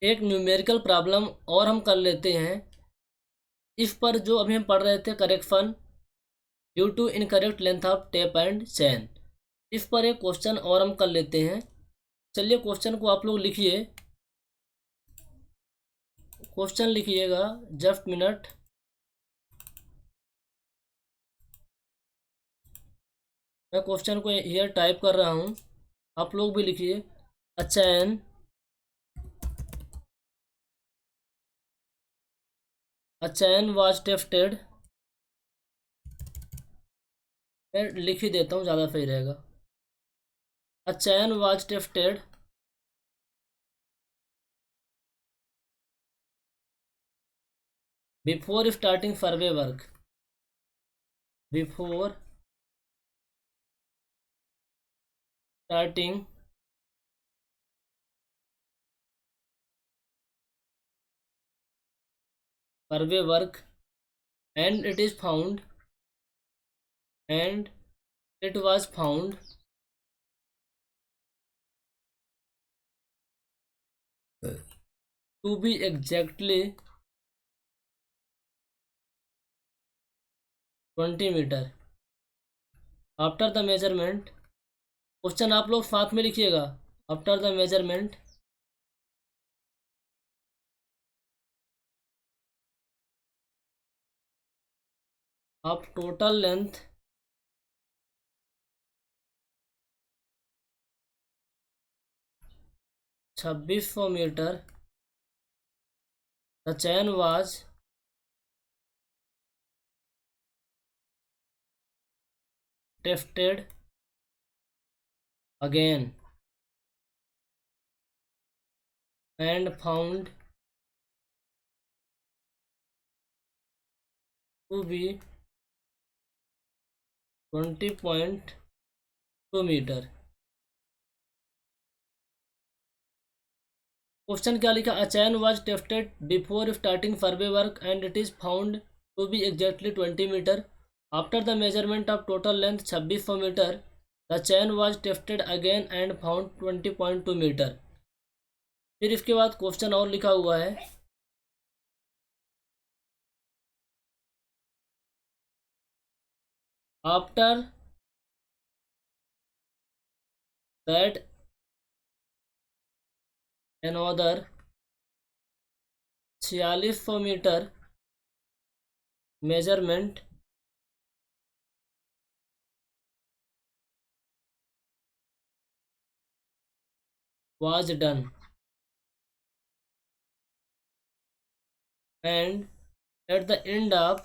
एक numerical problem और हम कर लेते हैं। इस पर जो अभी हम पढ़ रहे थे correction due to incorrect length of tape and chain, इस पर एक क्वेश्चन और हम कर लेते हैं। चलिए क्वेश्चन को आप लोग लिखिए। क्वेश्चन लिखिएगा, जस्ट मिनट। मैं क्वेश्चन को हियर टाइप कर रहा हूँ, आप लोग भी लिखिए। A chain was tested. मैं लिख ही देता हूँ, ज़्यादा सही रहेगा। A chain was tested before starting survey work. Before starting survey work, and it is found, and it was found to be exactly 20 metre after the measurement. Question आप लोग साथ में लिखिएगा। After the measurement of total length 2600 metre, the chain was tested again and found to be 20.2 metre. Question क्या लिखा? A chain was tested before starting survey work and it is found to be exactly 20 metre after the measurement of total length 2600 metre, the chain was tested again and found 20.2 metre. फिर इसके बाद question और लिखा हुआ है, after that another 4600 metre measurement was done and at the end of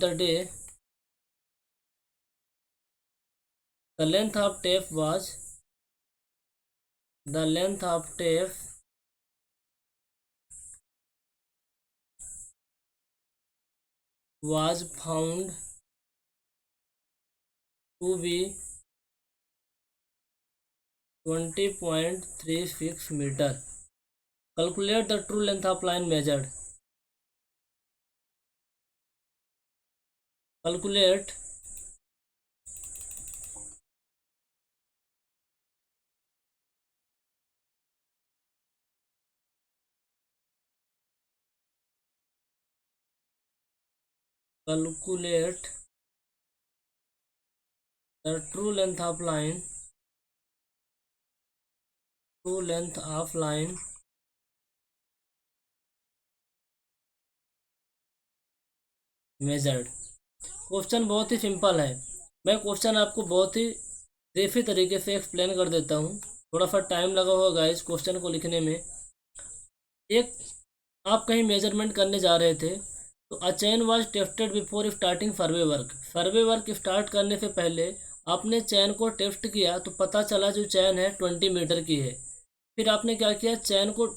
the day the length of tape was found to be 20.36 metre. Calculate the true length of line measured. Calculate the true length of line measured। Question बहुत ही simple है। मैं question आपको बहुत ही ब्रीफी तरीके से explain कर देता हूँ। थोड़ा सा टाइम लगा होगा इस क्वेश्चन को लिखने में। एक, आप कहीं मेजरमेंट करने जा रहे थे तो a chain was tested before starting survey work. Survey work start करने से पहले आपने चैन को टेस्ट किया तो पता चला जो चैन है 20 मीटर की है। फिर आपने क्या किया, चैन को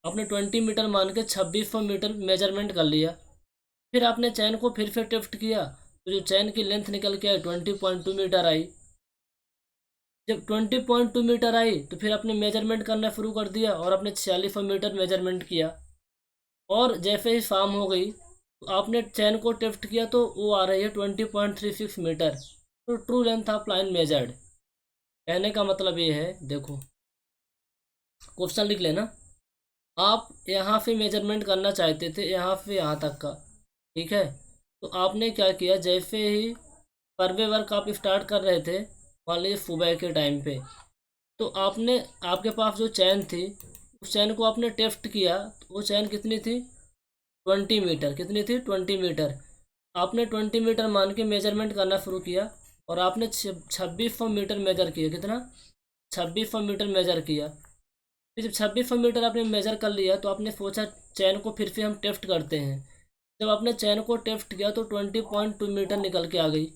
आपने 20 मीटर मान के 2600 मीटर मेजरमेंट कर लिया। फिर आपने चैन को फिर से टेस्ट किया तो जो चैन की लेंथ निकल के आई 20.2 मीटर आई। जब 20.2 मीटर आई तो फिर आपने मेजरमेंट करना शुरू कर दिया और आपने 4600 मीटर मेजरमेंट किया। और जैसे ही शाम हो गई तो आपने चैन को टेस्ट किया तो वो आ रही है 20.36 मीटर। तो true length of line measured कहने का मतलब ये है, देखो क्वेश्चन लिख लेना। आप यहाँ से मेजरमेंट करना चाहते थे यहाँ से यहाँ तक का, ठीक है। तो आपने क्या किया, जैसे ही सर्वे वर्क आप स्टार्ट कर रहे थे, मान लीजिए सुबह के टाइम पे, तो आपने, आपके पास जो चैन थी उस चैन को आपने टेस्ट किया, तो वो चैन कितनी थी, 20 मीटर। कितनी थी, 20 मीटर। आपने 20 मीटर मान के मेजरमेंट करना शुरू किया और आपने 2600 मीटर मेजर किया। कितना, 2600 मीटर मेजर किया। फिर जब 2600 मीटर आपने मेजर कर लिया तो आपने सोचा चैन को फिर से हम टेस्ट करते हैं। जब आपने चैन को टेस्ट किया तो 20.2 मीटर निकल के आ गई।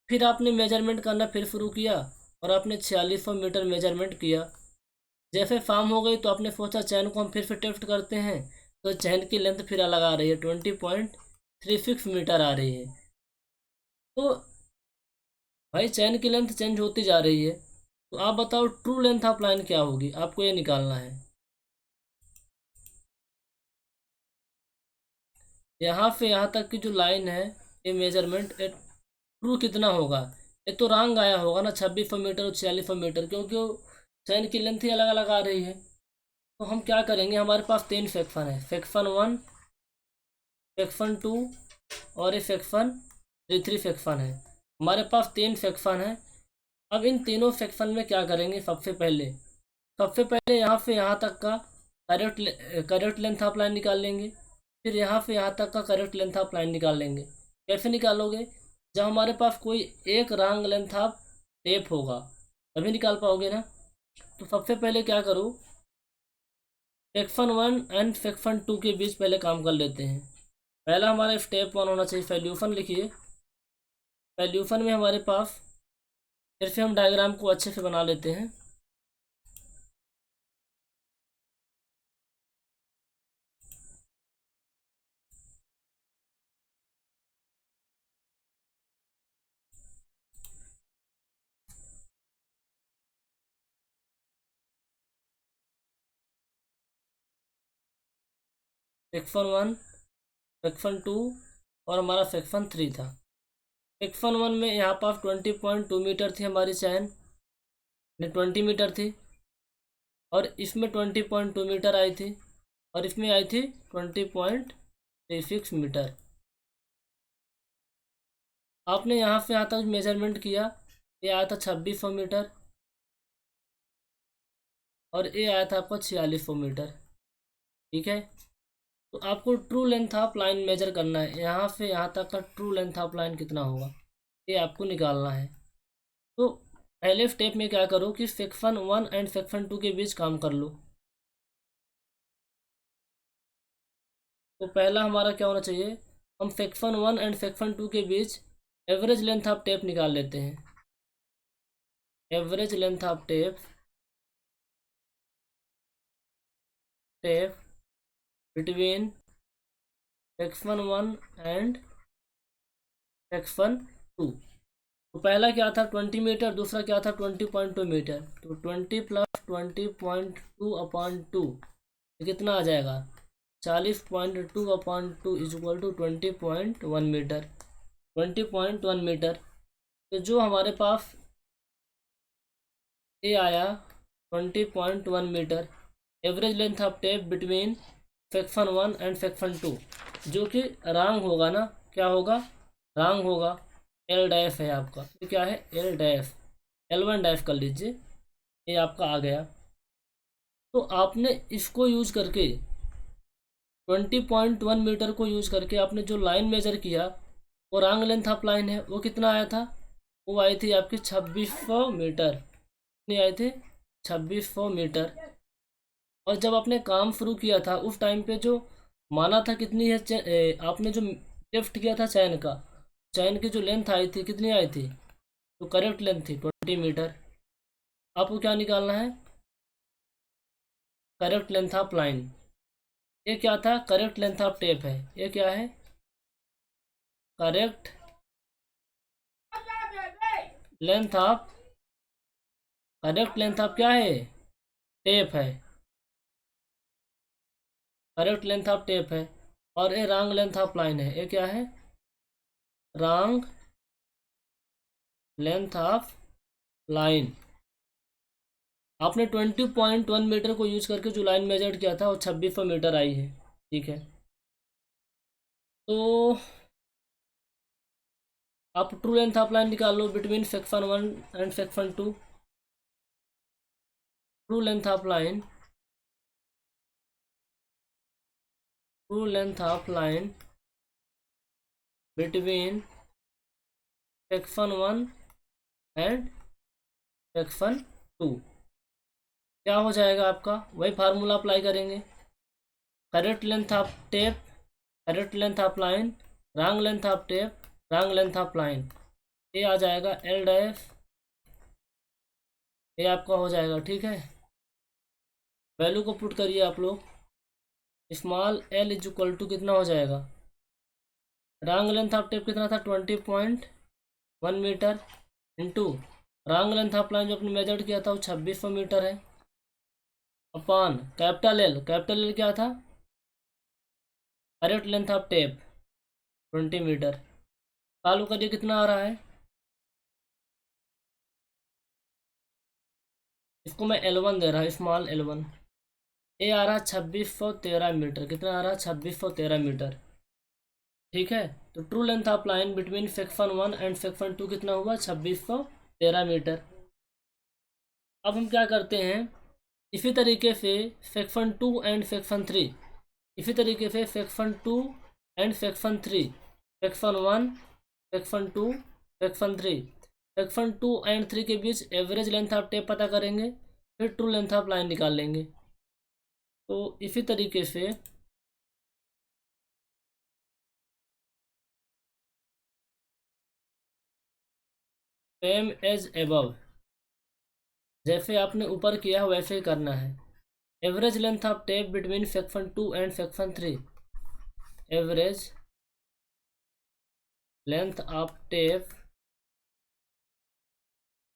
फिर आपने मेजरमेंट करना फिर शुरू किया और आपने 4600 मीटर किया। जैसे शाम हो गई तो आपने सोचा चैन को हम फिर से टेस्ट करते हैं, तो चैन की लेंथ फिर अलग आ रही है, 20.36 मीटर आ रही है। तो भाई चैन की लेंथ चेंज होती जा रही है, तो आप बताओ ट्रू लेंथ ऑफ लाइन क्या होगी, आपको ये निकालना है। यहाँ से यहाँ तक की जो लाइन है, ये मेजरमेंट ट्रू कितना होगा। ये तो रॉन्ग आया होगा ना, 2600 मीटर और 4600 मीटर, क्योंकि वो चैन की लेंथ ही अलग अलग आ रही है। तो हम क्या करेंगे, हमारे पास 3 सेक्शन है, सेक्शन 1, सेक्शन 2 और ये सेक्शन 3 सेक्शन है। हमारे पास 3 सेक्शन है। अब इन तीनों सेक्शन में क्या करेंगे, सबसे पहले यहाँ से यहाँ तक का करेक्ट लेंथ ऑफ लाइन निकाल लेंगे। फिर यहाँ से यहाँ तक का करेक्ट लेंथ ऑफ लाइन निकाल लेंगे। कैसे निकालोगे, जब हमारे पास कोई एक रॉन्ग लेंथ ऑफ टेप होगा तभी निकाल पाओगे ना। तो सबसे पहले क्या करो, सेक्शन 1 एंड सेक्शन 2 के बीच पहले काम कर लेते हैं। पहला हमारा स्टेप 1 होना चाहिए, सॉल्यूशन लिखिए। सॉल्यूशन में हमारे पास, फिर से हम डायग्राम को अच्छे से बना लेते हैं। सेक्शन 1, सेक्शन 2 और हमारा सेक्शन 3 था। सेक्शन 1 में यहाँ पास 20.2 मीटर थी हमारी चैन, 20 मीटर थी। और इसमें 20.2 मीटर आई थी और इसमें आई थी 20.36 मीटर। आपने यहाँ से यहाँ तक मेजरमेंट किया, ये आया था 2600 मीटर और ये आया था आपका 4600 मीटर, ठीक है। तो आपको true length of line measure करना है, यहाँ से यहाँ तक का ट्रू लेंथ ऑफ लाइन कितना होगा ये आपको निकालना है। तो पहले स्टेप में क्या करो कि सेक्शन 1 एंड सेक्शन 2 के बीच काम कर लो। तो पहला हमारा क्या होना चाहिए, हम सेक्शन 1 एंड सेक्शन 2 के बीच एवरेज लेंथ ऑफ टेप निकाल लेते हैं। Average length of tape between section 1 and section 2। तो पहला क्या था 20 मीटर, दूसरा क्या था 20.2 मीटर। तो 20 + 20.2/2 कितना आ जाएगा, 40.2/2 इजक्वल टू 20.1 मीटर। 20.1 मीटर। तो जो हमारे पास ये आया 20.1 metre average length of tape between section 1 and section 2, जो कि रॉन्ग होगा ना, क्या होगा, रॉन्ग होगा। एल डैश है आपका, ये क्या है, एल डैश, L1 डैश कर लीजिए, ये आपका आ गया। तो आपने इसको यूज करके 20.1 मीटर को यूज करके आपने जो लाइन मेजर किया वो रॉन्ग लेंथ ऑफ लाइन है, वो कितना आया था, वो आई थी आपकी 2600 मीटर। कितनी आई थी, 2600 मीटर। और जब आपने काम शुरू किया था उस टाइम पे जो माना था कितनी है, आपने जो टेस्ट किया था चैन का, चैन की जो लेंथ आई थी कितनी आई थी, तो करेक्ट लेंथ थी 20 मीटर। आपको क्या निकालना है, करेक्ट लेंथ ऑफ लाइन। ये क्या था, करेक्ट लेंथ ऑफ टेप है, ये क्या है, correct length of, correct length of क्या है, टेप है, करेक्ट लेंथ ऑफ टेप है। और ये रॉन्ग लेंथ ऑफ लाइन है, ये क्या है, रॉन्ग लेंथ ऑफ लाइन, आपने 20.1 मीटर को यूज करके जो लाइन मेजर किया था वो 2600 मीटर आई है। ठीक है, तो आप ट्रू लेंथ ऑफ लाइन निकालो between section 1 and section 2। True length of line, true length of line between section 1 and section 2 क्या हो जाएगा आपका, वही फार्मूला अप्लाई करेंगे। Correct length of tape, correct length of line, wrong length of tape, wrong length of line, ये आ जाएगा L dash, ये आपका हो जाएगा। ठीक है, वैल्यू को पुट करिए आप लोग। Small L is equal to कितना हो जाएगा, रॉन्ग लेंथ ऑफ टेप कितना था 20.1 metre into wrong length of line जो आपने मेजर किया था वो 2600 मीटर है, upon capital L, capital L क्या था, correct length of tape 20 metre. चालू करिए कितना आ रहा है, इसको मैं L1 दे रहा हूँ, स्मॉल L1, ये आ रहा है 2613 मीटर। कितना आ रहा है, 2613 मीटर। ठीक है, तो true length of line between section 1 and section 2 कितना हुआ, 2613 मीटर। अब हम क्या करते हैं, इसी तरीके से सेक्शन 2 एंड सेक्शन 3, इसी तरीके से section 2 and section 3, section 1, section 2, section 3, section 2 and 3 के बीच एवरेज लेंथ ऑफ टेप पता करेंगे, फिर ट्रू लेंथ ऑफ लाइन निकाल लेंगे। तो इसी तरीके से सेम एज एबव, जैसे आपने ऊपर किया वैसे ही करना है। Average length of tape between section 2 and section 3, average length of tape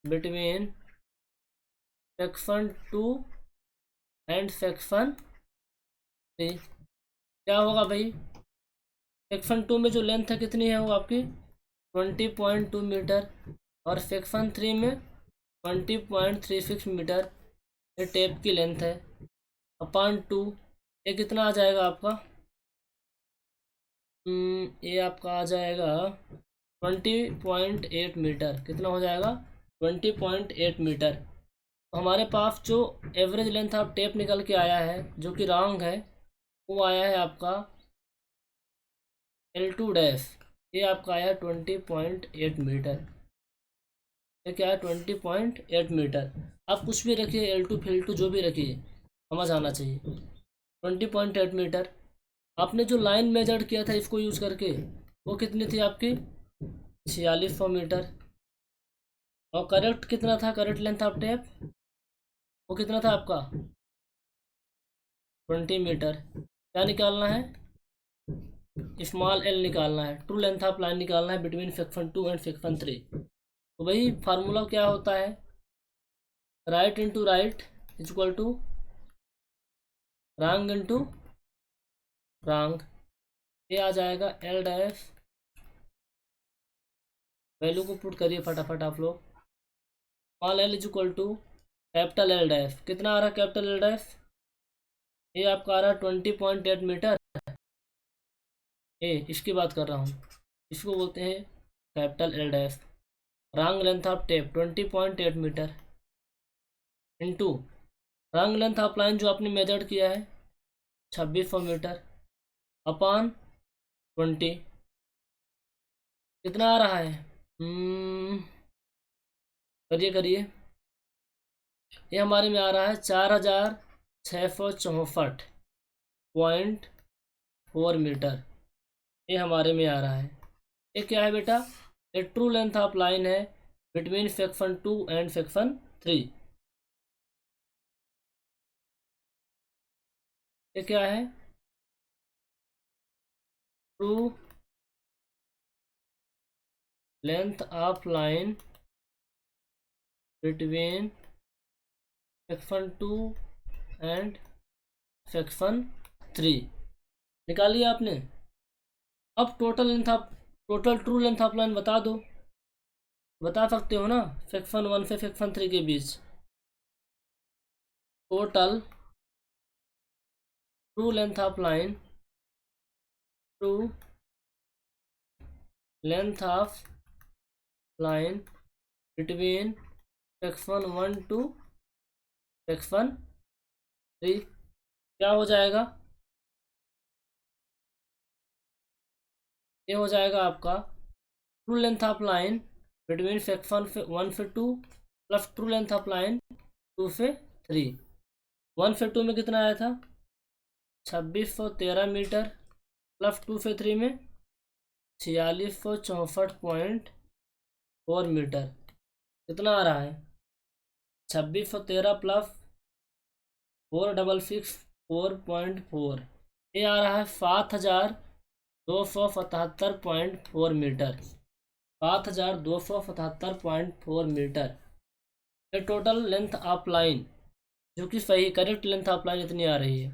between section 2 and section 3 क्या होगा भाई, सेक्शन 2 में जो लेंथ है कितनी है वो आपकी 20.2 मीटर, और सेक्शन 3 में 20.36 मीटर, ये टेप की लेंथ है, अपॉन 2, ये कितना आ जाएगा आपका, ये आपका आ जाएगा 20.8 मीटर। कितना हो जाएगा, 20.8 मीटर। तो हमारे पास जो एवरेज लेंथ ऑफ टेप निकल के आया है जो कि रॉन्ग है, वो आया है आपका L2 डैश, ये आपका आया 20.8 मीटर। ये क्या है, 20.8 मीटर। आप कुछ भी रखिए, L2 फिल2 जो भी रखिए, समझ आना चाहिए। 20.8 मीटर। आपने जो लाइन मेजर किया था इसको यूज़ करके, वो कितनी थी आपकी 4600 मीटर। और करेक्ट कितना था, करेक्ट लेंथ ऑफ टेप वो कितना था आपका 20 मीटर। क्या निकालना है, स्मॉल एल निकालना है, ट्रू लेंथ ऑफ लाइन निकालना है बिटवीन सेक्शन 2 एंड सेक्शन 3। तो वही फार्मूला क्या होता है, right into right is equal to wrong into wrong, ये आ जाएगा एल डैश। वैल्यू को पुट करिए फटाफट आप लोग। Small L is equal to capital L dash, कितना आ रहा है कैपिटल एल डैश, ये आपका आ रहा है 20.8 मीटर। ए इसकी बात कर रहा हूँ, इसको बोलते हैं capital L dash. Wrong length of tape 20.8 metre into wrong length of line जो आपने मेजर किया है 2600 मीटर, अपॉन 20, कितना आ रहा है, करिए करिए, ये हमारे में आ रहा है 4664.4 मीटर, ये हमारे में आ रहा है। ये क्या है बेटा, ये ट्रू लेंथ ऑफ लाइन है बिटवीन सेक्शन 2 एंड सेक्शन 3। ये क्या है, true length of line between section 2 and section 3 निकालिए आपने। अब total length of, total true length of line बता दो। बता सकते हो ना, सेक्शन 1 से सेक्शन 3 के बीच total true length of line, true length of line between section 1 to section 3 क्या हो जाएगा? ये हो जाएगा आपका true length of line between section 1 से 2 plus true length of line 2 से 3। 1 से 2 में कितना आया था? 2613 मीटर, प्लस 2 से 3 में 4664.4 मीटर। कितना आ रहा है? 2613 प्लस 4664.4, ये आ रहा है 7277.4 मीटर। 7277.4 मीटर ये टोटल लेंथ ऑफ लाइन, जो कि सही करेक्ट लेंथ ऑफ लाइन इतनी आ रही है।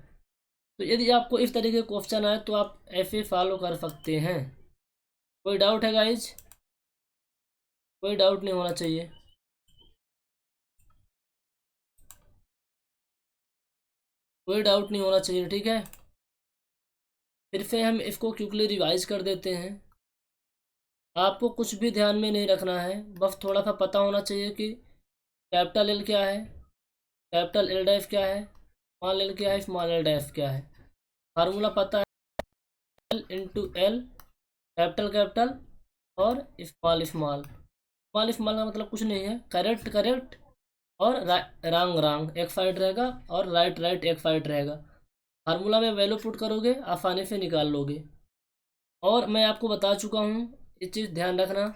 तो यदि आपको इस तरीके के क्वेश्चन आए तो आप ऐसे फॉलो कर सकते हैं। कोई डाउट है गाइज? कोई डाउट नहीं होना चाहिए। कोई डाउट नहीं होना चाहिए, ठीक है। फिर से हम इसको क्विकली रिवाइज कर देते हैं। आपको कुछ भी ध्यान में नहीं रखना है, बस थोड़ा सा पता होना चाहिए कि कैपिटल एल क्या है, कैपिटल एल डैश क्या है, स्मॉल एल क्या है, स्मॉल एल डैश क्या है। फार्मूला पता है, L into L, capital capital और स्मॉल स्मॉल। स्मॉल स्मॉल का मतलब कुछ नहीं है, करेक्ट करेक्ट और रॉन्ग रॉन्ग एक साइड रहेगा और राइट राइट एक साइड रहेगा। फार्मूला में वैल्यू पुट करोगे आसानी से निकाल लोगे। और मैं आपको बता चुका हूँ, ये चीज़ ध्यान रखना,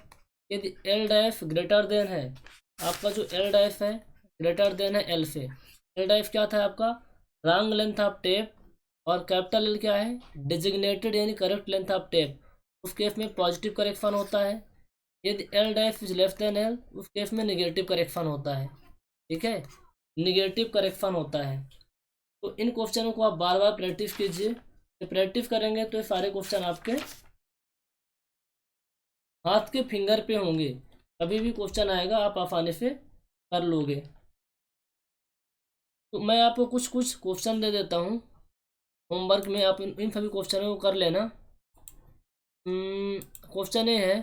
यदि एल डैश ग्रेटर देन है, आपका जो एल डैश है ग्रेटर देन है एल से, एल डैश क्या था आपका? रॉन्ग लेंथ ऑफ टेप, और कैपिटल एल क्या है? डिजिग्नेटेड यानी करेक्ट लेंथ ऑफ टेप। उस केस में पॉजिटिव करेक्शन होता है। यदि L dash is less than L, उस केस में निगेटिव करेक्शन होता है, ठीक है, निगेटिव करेक्शन होता है। तो इन क्वेश्चनों को आप बार बार प्रैक्टिस कीजिए। प्रैक्टिस करेंगे तो ये सारे क्वेश्चन आपके हाथ के फिंगर पे होंगे, कभी भी क्वेश्चन आएगा आप आसानी से कर लोगे। तो मैं आपको कुछ कुछ क्वेश्चन दे देता हूँ होमवर्क में, आप इन सभी क्वेश्चनों को कर लेना। क्वेश्चन ये है,